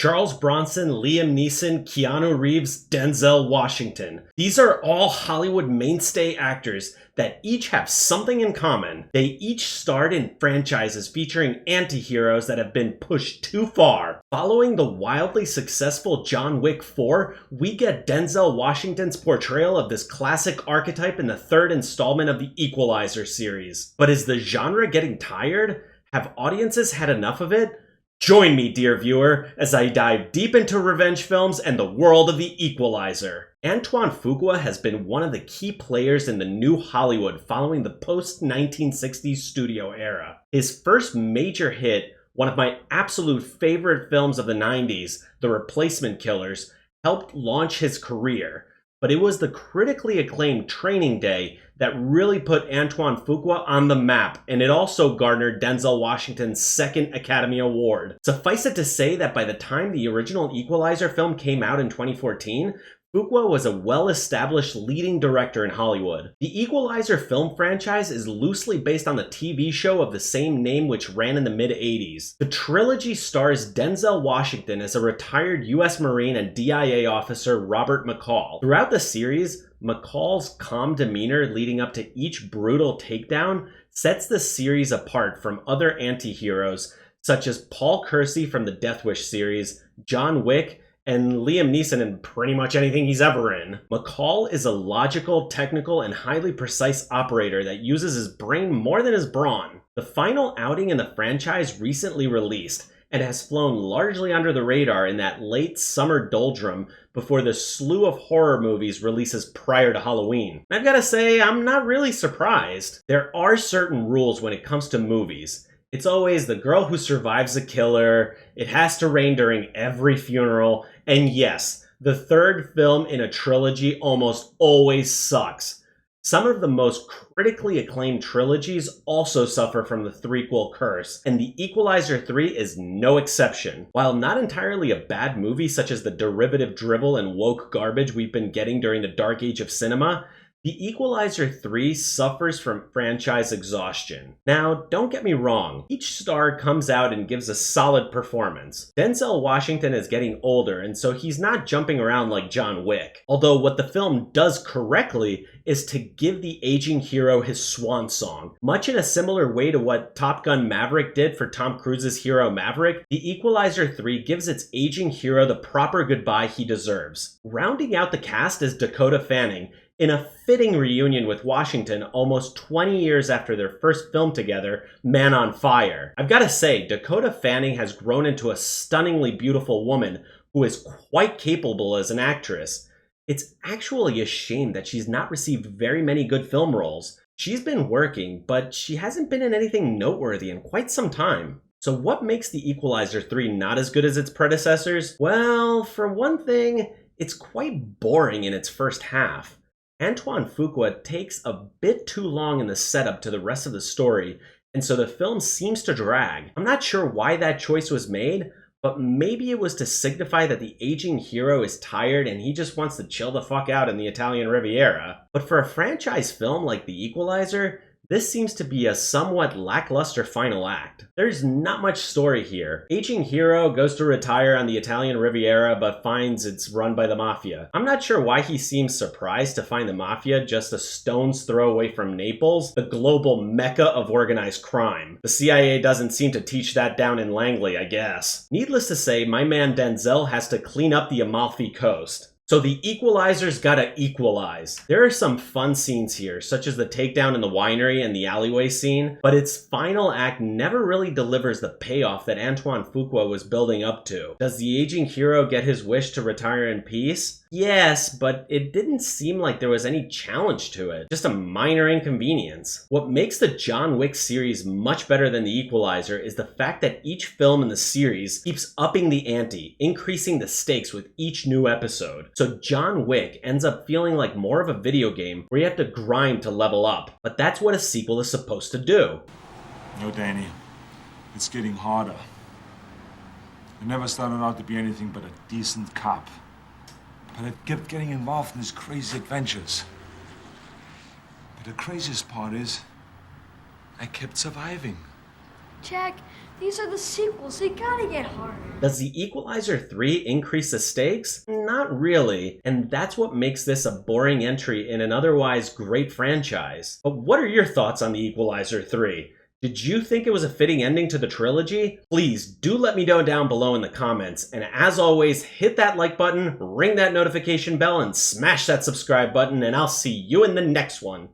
Charles Bronson, Liam Neeson, Keanu Reeves, Denzel Washington. These are all Hollywood mainstay actors that each have something in common. They each starred in franchises featuring antiheroes that have been pushed too far. Following the wildly successful John Wick 4, we get Denzel Washington's portrayal of this classic archetype in the third installment of the Equalizer series. But is the genre getting tired? Have audiences had enough of it? Join me, dear viewer, as I dive deep into revenge films and the world of the Equalizer. Antoine Fuqua has been one of the key players in the new Hollywood following the post-1960s studio era. His first major hit, one of my absolute favorite films of the 90s, The Replacement Killers, helped launch his career. But it was the critically acclaimed Training Day that really put Antoine Fuqua on the map, and it also garnered Denzel Washington's second Academy Award. Suffice it to say that by the time the original Equalizer film came out in 2014, Fuqua was a well-established leading director in Hollywood. The Equalizer film franchise is loosely based on the TV show of the same name which ran in the mid-80s. The trilogy stars Denzel Washington as a retired US Marine and DIA officer Robert McCall. Throughout the series, McCall's calm demeanor leading up to each brutal takedown sets the series apart from other anti-heroes such as Paul Kersey from the Death Wish series, John Wick, and Liam Neeson in pretty much anything he's ever in. McCall is a logical, technical, and highly precise operator that uses his brain more than his brawn. The final outing in the franchise recently released and has flown largely under the radar in that late summer doldrum before the slew of horror movies releases prior to Halloween. I've gotta say, I'm not really surprised. There are certain rules when it comes to movies. It's always the girl who survives a killer, it has to rain during every funeral, and yes, the third film in a trilogy almost always sucks. Some of the most critically acclaimed trilogies also suffer from the threequel curse, and The Equalizer 3 is no exception. While not entirely a bad movie such as the derivative drivel and woke garbage we've been getting during the dark age of cinema, The Equalizer 3 suffers from franchise exhaustion. Now, don't get me wrong, each star comes out and gives a solid performance. Denzel Washington is getting older, and so he's not jumping around like John Wick. Although what the film does correctly is to give the aging hero his swan song. Much in a similar way to what Top Gun Maverick did for Tom Cruise's hero Maverick, The Equalizer 3 gives its aging hero the proper goodbye he deserves. Rounding out the cast is Dakota Fanning, in a fitting reunion with Washington almost 20 years after their first film together, Man on Fire. I've gotta say, Dakota Fanning has grown into a stunningly beautiful woman who is quite capable as an actress. It's actually a shame that she's not received very many good film roles. She's been working, but she hasn't been in anything noteworthy in quite some time. So what makes The Equalizer 3 not as good as its predecessors? Well, for one thing, it's quite boring in its first half. Antoine Fuqua takes a bit too long in the setup to the rest of the story, and so the film seems to drag. I'm not sure why that choice was made, but maybe it was to signify that the aging hero is tired and he just wants to chill the fuck out in the Italian Riviera. But for a franchise film like The Equalizer, this seems to be a somewhat lackluster final act. There's not much story here. Aging hero goes to retire on the Italian Riviera but finds it's run by the mafia. I'm not sure why he seems surprised to find the mafia just a stone's throw away from Naples, the global mecca of organized crime. The CIA doesn't seem to teach that down in Langley, I guess. Needless to say, my man Denzel has to clean up the Amalfi Coast. So the Equalizer's gotta equalize. There are some fun scenes here, such as the takedown in the winery and the alleyway scene, but its final act never really delivers the payoff that Antoine Fuqua was building up to. Does the aging hero get his wish to retire in peace? Yes, but it didn't seem like there was any challenge to it. Just a minor inconvenience. What makes the John Wick series much better than The Equalizer is the fact that each film in the series keeps upping the ante, increasing the stakes with each new episode. So John Wick ends up feeling like more of a video game where you have to grind to level up. But that's what a sequel is supposed to do. No, Danny. It's getting harder. I never started out to be anything but a decent cop. But I kept getting involved in these crazy adventures. But the craziest part is, I kept surviving. Jack, these are the sequels. They gotta get harder. Does the Equalizer 3 increase the stakes? Not really, and that's what makes this a boring entry in an otherwise great franchise. But what are your thoughts on the Equalizer 3? Did you think it was a fitting ending to the trilogy? Please do let me know down below in the comments, and as always, hit that like button, ring that notification bell, and smash that subscribe button, and I'll see you in the next one.